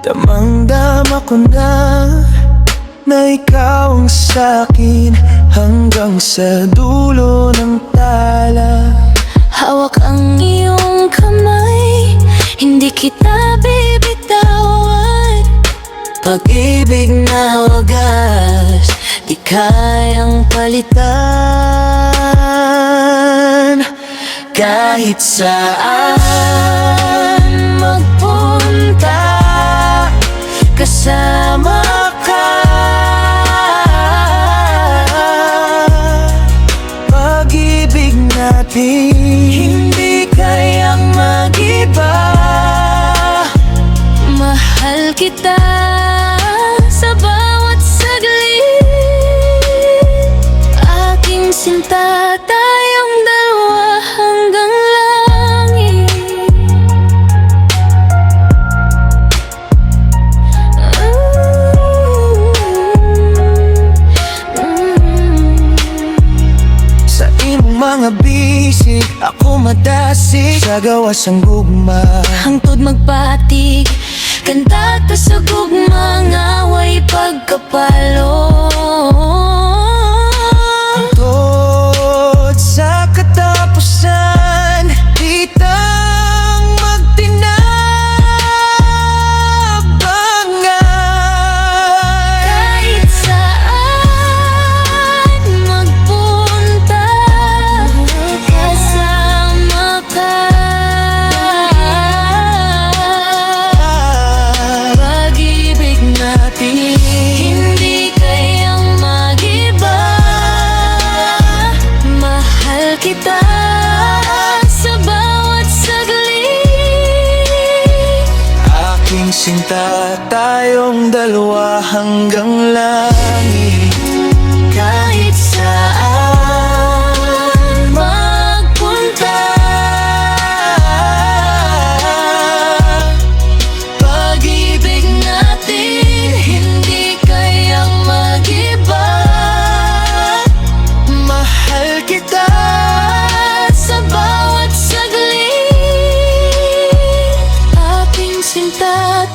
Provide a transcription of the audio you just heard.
Damang-dama ko na ikaw ang sa'kin hanggang sa dulo ng tala. Hawak ang iyong kamay, hindi kita bibitawan. Pag-ibig na wagas, di kayang palitan. Kahit saan magpunta, kasama ka. Pag-ibig natin hindi kayang mag-iba. Mahal kita sa bawat saglit. Aking sinta, tayong dalawa hanggang langit. Sa imong mga bisig, ako madasig sa gawas ang gugma. Hangtod magpatig, kanta ka sa gugma, ngaway pagkapalo. Tungkol sa katapusan, ditang magtinabangan. Kahit saan magpunta, kasama ka. Pag-ibig natin hindi kayang mag-iba. Mahal kita sa bawat saglit. Aking sinta, tayong dalawa hanggang langit. Kahit saan magpunta, pag-ibig natin hindi kayang mag-iba. Mahal kita Sa bawat saglit, aking sinta,